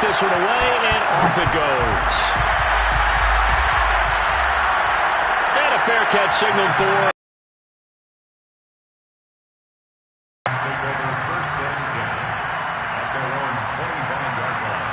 this one away, and off it goes. And a fair catch signaled for. Take over first and 10 at their own 25-yard line.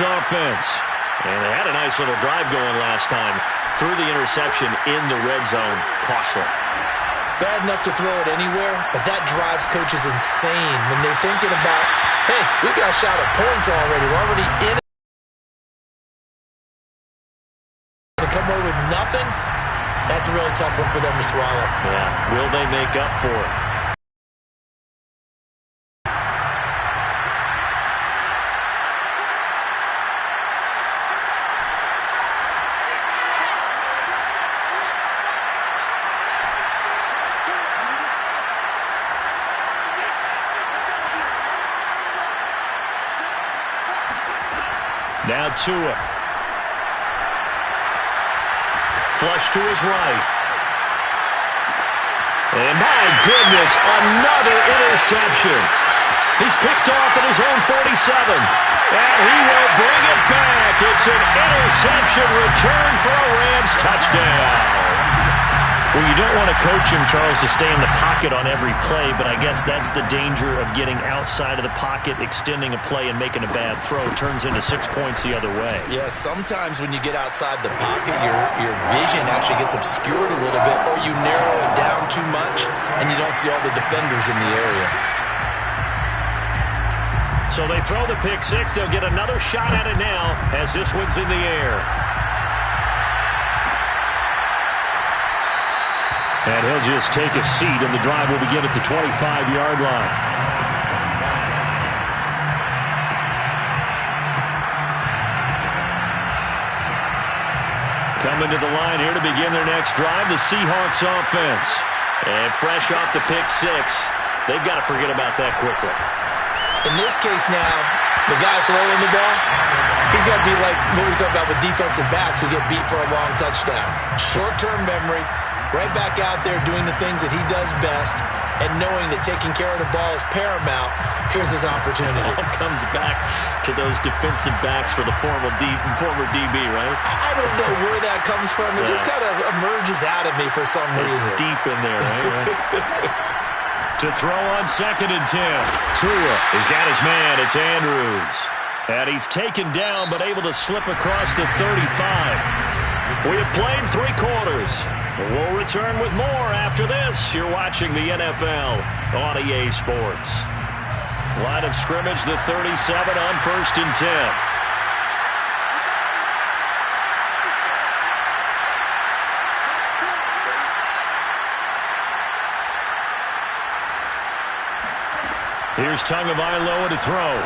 Offense. And they had a nice little drive going last time. Threw the interception in the red zone. Costly. Bad enough to throw it anywhere, but that drives coaches insane when they're thinking about, hey, we got a shot at points already. We're already in it. To come away with nothing, that's a really tough one for them to swallow. Yeah. Will they make up for it? Now Tua. Flush to his right. And my goodness, another interception. He's picked off at his own 47. And he will bring it back. It's an interception return for a Rams touchdown. Well, you don't want to coach him, Charles, to stay in the pocket on every play, but I guess that's the danger of getting outside of the pocket, extending a play, and making a bad throw. It turns into 6 points the other way. Yeah, sometimes when you get outside the pocket, your vision actually gets obscured a little bit, or you narrow it down too much, and you don't see all the defenders in the area. So they throw the pick six. They'll get another shot at it now as this one's in the air. And he'll just take a seat, and the drive will begin at the 25-yard line. Coming to the line here to begin their next drive, the Seahawks offense. And fresh off the pick six, they've got to forget about that quickly. In this case now, the guy throwing the ball, he's got to be like what we talk about with defensive backs who get beat for a long touchdown. Short-term memory, right back out there doing the things that he does best, and knowing that taking care of the ball is paramount. Here's his opportunity. It all comes back to those defensive backs for the former DB, right? I don't know where that comes from. It just kind of emerges out of me for some reason. It's deep in there, right? To throw on 2nd and 10. Tua has got his man. It's Andrews. And he's taken down but able to slip across the 35. We have played 3 quarters. We'll return with more after this. You're watching the NFL on EA Sports. Line of scrimmage, the 37 on 1st and 10. Here's Tagovailoa to throw.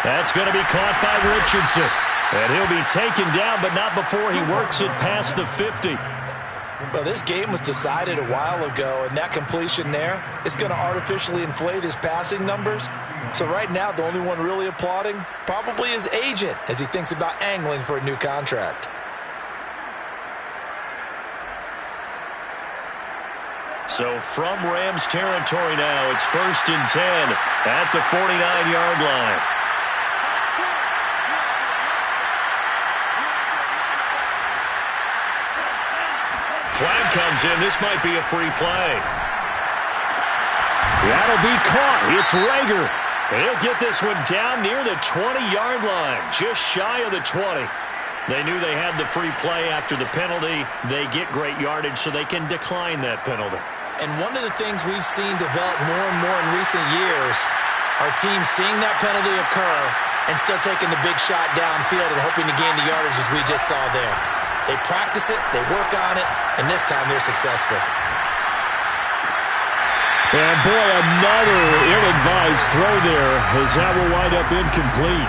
That's going to be caught by Richardson. And he'll be taken down, but not before he works it past the 50. Well, this game was decided a while ago, and that completion there is going to artificially inflate his passing numbers. So right now, the only one really applauding probably his agent as he thinks about angling for a new contract. So from Rams territory now, it's 1st and 10 at the 49-yard line. Flag comes in. This might be a free play. That'll be caught. It's Rager. He'll get this one down near the 20-yard line, just shy of the 20. They knew they had the free play after the penalty. They get great yardage, so they can decline that penalty. And one of the things we've seen develop more and more in recent years are teams seeing that penalty occur and still taking the big shot downfield and hoping to gain the yardage as we just saw there. They practice it, they work on it, and this time they're successful. And boy, another ill-advised throw there as that will wind up incomplete.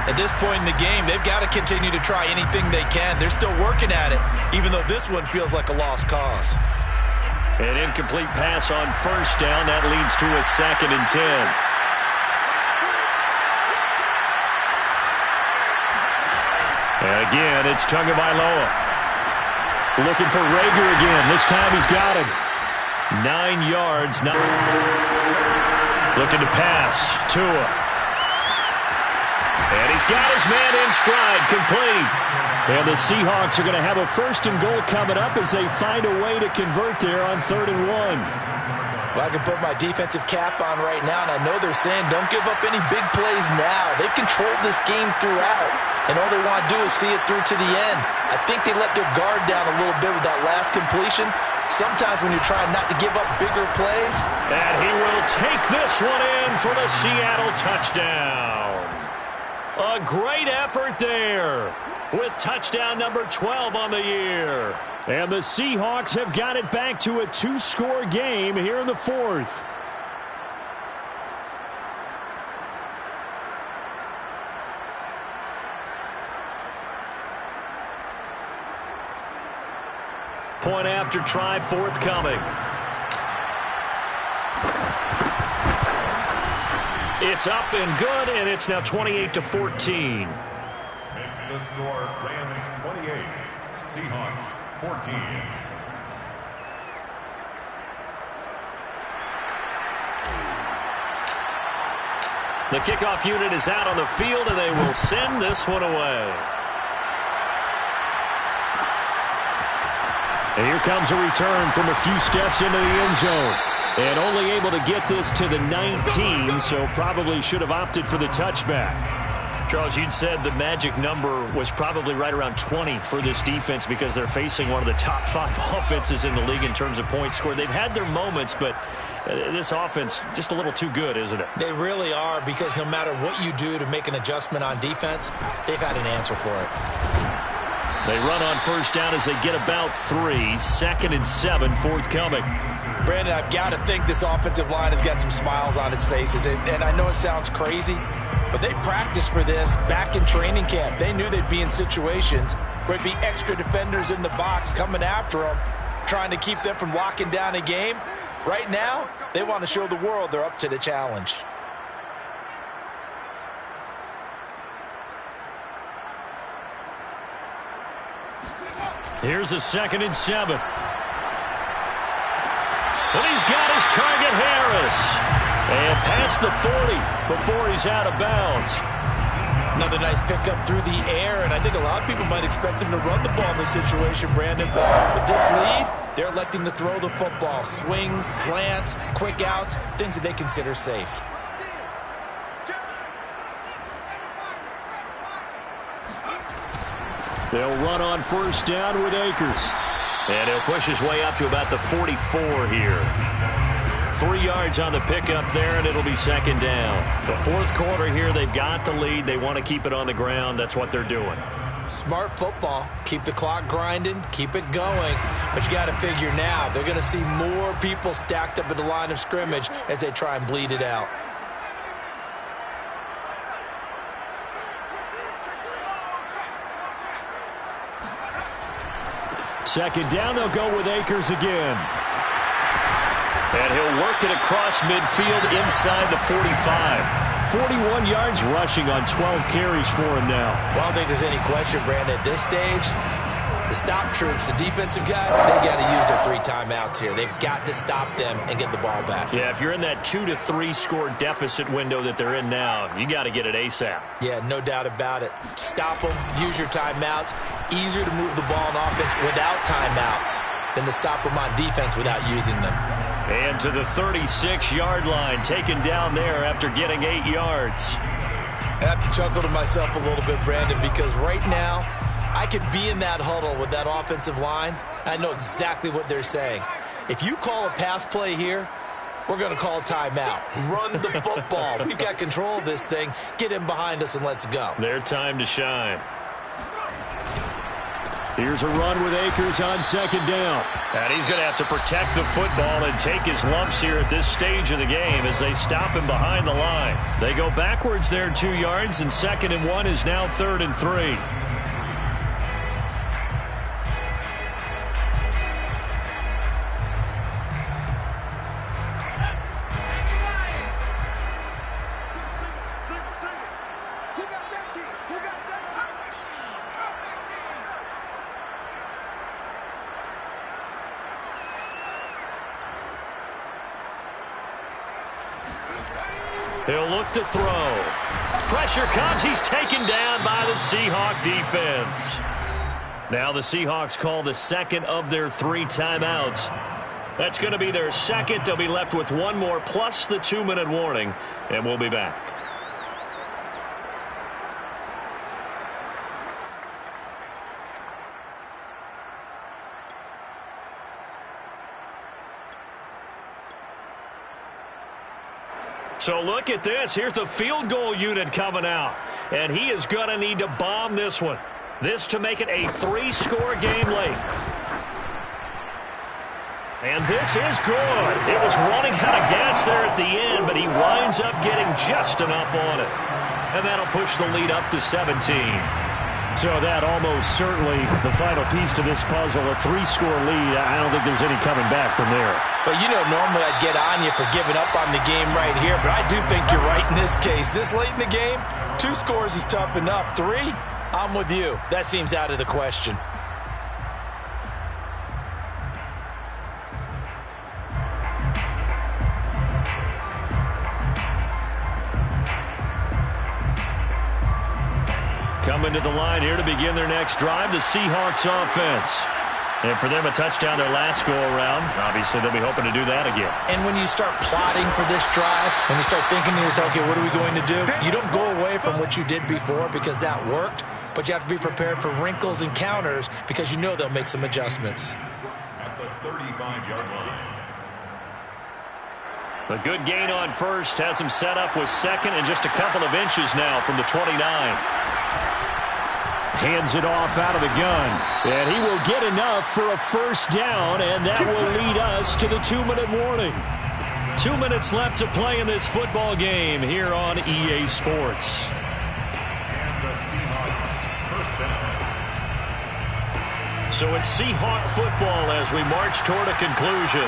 At this point in the game, they've got to continue to try anything they can. They're still working at it, even though this one feels like a lost cause. An incomplete pass on first down. That leads to a 2nd and 10. And again, it's Tagovailoa. Looking for Reagor again. This time he's got him. 9 yards. Looking to pass. Tua. And he's got his man in stride. Complete. And the Seahawks are going to have a 1st and goal coming up as they find a way to convert there on 3rd and 1. Well, I can put my defensive cap on right now, and I know they're saying don't give up any big plays now. They've controlled this game throughout, and all they want to do is see it through to the end. I think they let their guard down a little bit with that last completion. Sometimes when you're trying not to give up bigger plays. And he will take this one in for the Seattle touchdown. A great effort there with touchdown number 12 on the year. And the Seahawks have got it back to a 2-score game here in the 4th. Point after try forthcoming. It's up and good, and it's now 28-14. Makes the score Rams 28, Seahawks 14. The kickoff unit is out on the field, and they will send this one away. And here comes a return from a few steps into the end zone. And only able to get this to the 19, so probably should have opted for the touchback. Charles, you'd said the magic number was probably right around 20 for this defense because they're facing one of the top 5 offenses in the league in terms of points scored. They've had their moments, but this offense just a little too good, isn't it? They really are, because no matter what you do to make an adjustment on defense, they've had an answer for it. They run on first down as they get about 3. 2nd and 7 forthcoming. Brandon, I've got to think this offensive line has got some smiles on its faces. And I know it sounds crazy, but they practiced for this back in training camp. They knew they'd be in situations where it'd be extra defenders in the box coming after them, trying to keep them from locking down a game. Right now, they want to show the world they're up to the challenge. Here's a 2nd and 7. And he's got his target, Harris. And past the 40 before he's out of bounds. Another nice pickup through the air, and I think a lot of people might expect him to run the ball in this situation, Brandon. But with this lead, they're electing to throw the football. Swings, slants, quick outs, things that they consider safe. They'll run on first down with Akers. And he'll push his way up to about the 44 here. 3 yards on the pickup there, and it'll be 2nd down. The 4th quarter here, they've got the lead. They want to keep it on the ground. That's what they're doing. Smart football. Keep the clock grinding. Keep it going. But you got to figure now, they're going to see more people stacked up at the line of scrimmage as they try and bleed it out. Second down, they'll go with Akers again. And he'll work it across midfield inside the 45. 41 yards rushing on 12 carries for him now. Well, I don't think there's any question, Brandon. At this stage, the stop troops, the defensive guys, they got to use their 3 timeouts here. They've got to stop them and get the ball back. Yeah, if you're in that 2 to 3 score deficit window that they're in now, you got to get it ASAP. Yeah, no doubt about it. Stop them, use your timeouts. Easier to move the ball on offense without timeouts than to stop them on defense without using them. And to the 36-yard line, taken down there after getting 8 yards. I have to chuckle to myself a little bit, Brandon, because right now, I could be in that huddle with that offensive line. I know exactly what they're saying. If you call a pass play here, we're going to call a timeout. Run the football. We've got control of this thing. Get in behind us and let's go. Their time to shine. Here's a run with Akers on 2nd down. And he's going to have to protect the football and take his lumps here at this stage of the game as they stop him behind the line. They go backwards there 2 yards, and 2nd and 1 is now 3rd and 3. He'll look to throw. Pressure comes. He's taken down by the Seahawk defense. Now the Seahawks call the second of their 3 timeouts. That's going to be their second. They'll be left with one more plus the 2-minute warning, and we'll be back. So look at this. Here's the field goal unit coming out. And he is going to need to bomb this one. This to make it a 3-score game late. And this is good. It was running out of gas there at the end, but he winds up getting just enough on it. And that'll push the lead up to 17. So that almost certainly the final piece to this puzzle, a 3-score lead. I don't think there's any coming back from there. But you know, normally I'd get on you for giving up on the game right here, but I do think you're right in this case. This late in the game, 2 scores is tough enough. 3, I'm with you. That seems out of the question. Coming to the line here to begin their next drive, the Seahawks offense. And for them, a touchdown their last go-around. Obviously, they'll be hoping to do that again. And when you start plotting for this drive, when you start thinking to yourself, okay, what are we going to do? You don't go away from what you did before because that worked, but you have to be prepared for wrinkles and counters because you know they'll make some adjustments. At the 35-yard line. A good gain on first has him set up with second and just a couple of inches now from the 29. Hands it off out of the gun. And he will get enough for a first down, and that will lead us to the 2-minute warning. 2 minutes left to play in this football game here on EA Sports. And the Seahawks first down. So it's Seahawk football as we march toward a conclusion.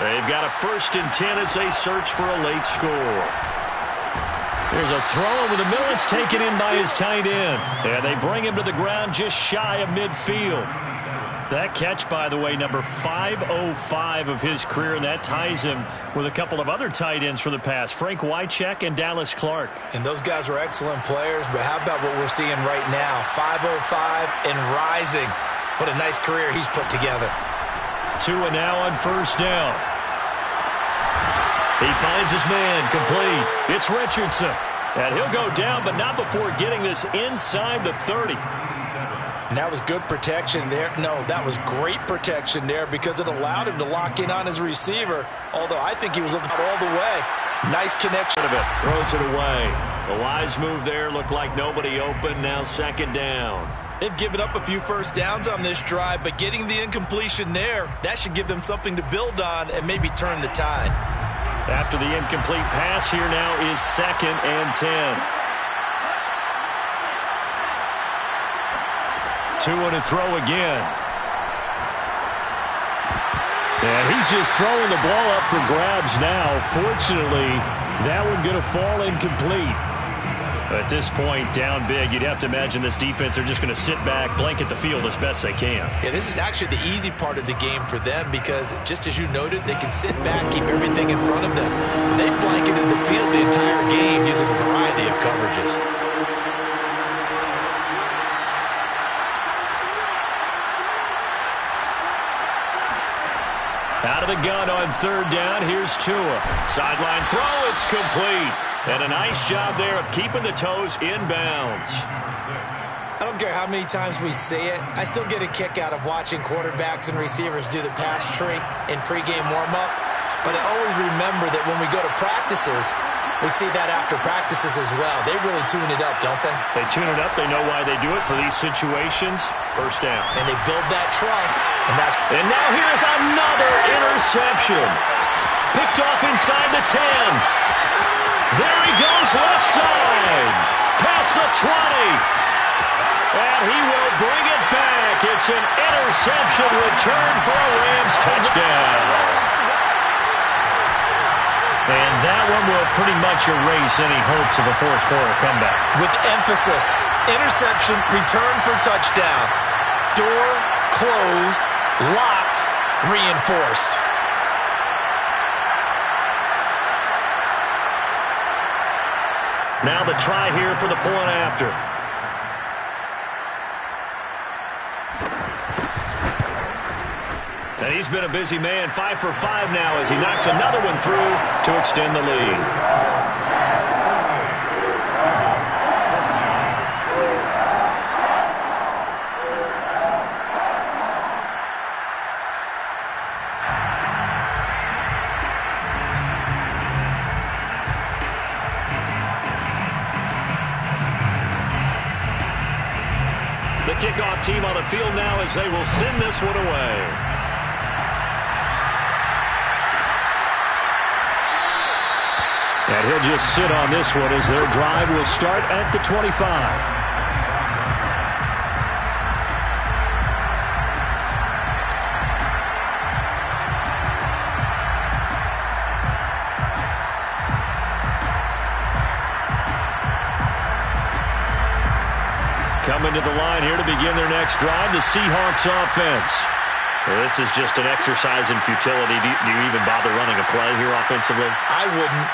They've got a 1st and 10 as they search for a late score. There's a throw over the middle. It's taken in by his tight end. And they bring him to the ground just shy of midfield. That catch, by the way, number 505 of his career, and that ties him with a couple of other tight ends for the past, Frank Wycheck and Dallas Clark. And those guys were excellent players, but how about what we're seeing right now? 505 and rising. What a nice career he's put together. 2 and now on first down. He finds his man complete. It's Richardson. And he'll go down, but not before getting this inside the 30. And that was good protection there. No, that was great protection there because it allowed him to lock in on his receiver, although I think he was looking all the way. Nice connection of it. Throws it away. A wise move there. Looked like nobody open. Now second down. They've given up a few first downs on this drive, but getting the incompletion there, that should give them something to build on and maybe turn the tide. After the incomplete pass, here now is 2nd and 10. 2 and a throw again. And he's just throwing the ball up for grabs now. Fortunately, that one going to fall incomplete. At this point, down big, you'd have to imagine this defense are just going to sit back, blanket the field as best they can. Yeah, this is actually the easy part of the game for them because, just as you noted, they can sit back, keep everything in front of them. But they blanketed the field the entire game using a variety of coverages. Out of the gun on third down, here's Tua. Sideline throw, it's complete. And a nice job there of keeping the toes inbounds. I don't care how many times we say it, I still get a kick out of watching quarterbacks and receivers do the pass tree in pregame warm-up. But I always remember that when we go to practices, we see that after practices as well. They really tune it up, don't they? They tune it up. They know why they do it for these situations. First down. And they build that trust. And now here's another interception. Picked off inside the 10. There he goes left side. Past the 20. And he will bring it back. It's an interception return for a Rams touchdown. And that one will pretty much erase any hopes of a fourth-quarter comeback. With emphasis, interception, return for touchdown. Door closed, locked, reinforced. Now the try here for the point after. And he's been a busy man, 5 for 5 now as he knocks another one through to extend the lead. The kickoff team on the field now as they will send this one away. And he'll just sit on this one as their drive will start at the 25. Coming to the line here to begin their next drive, the Seahawks offense. This is just an exercise in futility. Do you even bother running a play here offensively? I wouldn't,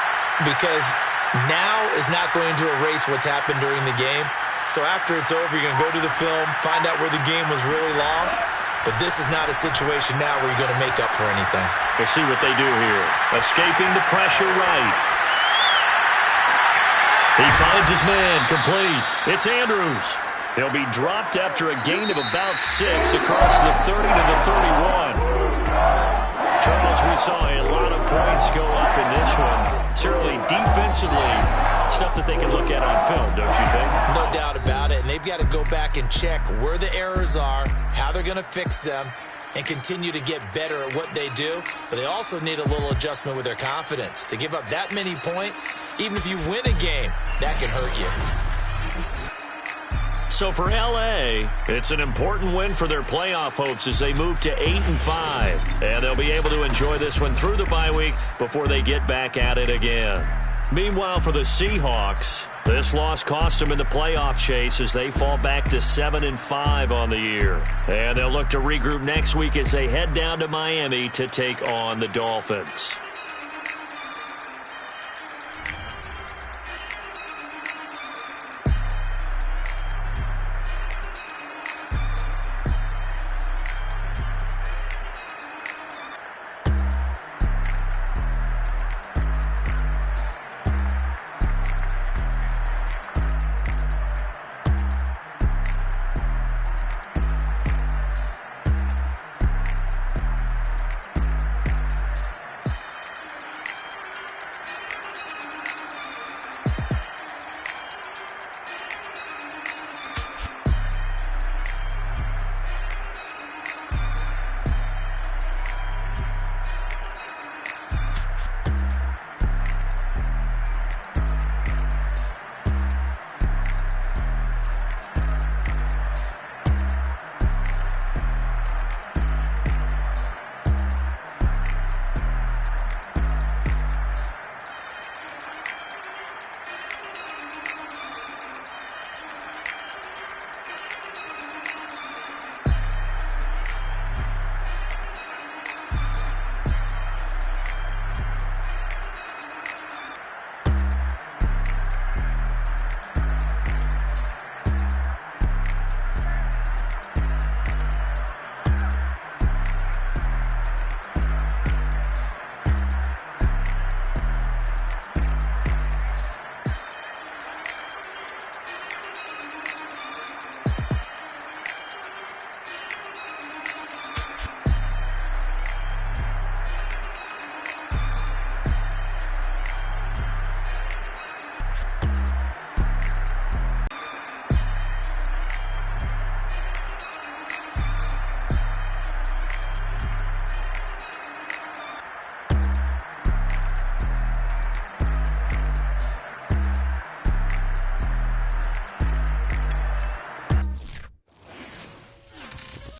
because now is not going to erase what's happened during the game. So after it's over, you're going to go to the film, find out where the game was really lost. But this is not a situation now where you're going to make up for anything. We'll see what they do here. Escaping the pressure right. He finds his man, complete. It's Andrews. He'll be dropped after a gain of about 6 across the 30 to the 31. Charles, we saw a lot of points go up in this one. Certainly defensively, stuff that they can look at on film, don't you think? No doubt about it. And they've got to go back and check where the errors are, how they're going to fix them, and continue to get better at what they do. But they also need a little adjustment with their confidence. To give up that many points, even if you win a game, that can hurt you. So for L.A., it's an important win for their playoff hopes as they move to 8-5. And they'll be able to enjoy this one through the bye week before they get back at it again. Meanwhile, for the Seahawks, this loss cost them in the playoff chase as they fall back to 7-5 on the year. And they'll look to regroup next week as they head down to Miami to take on the Dolphins.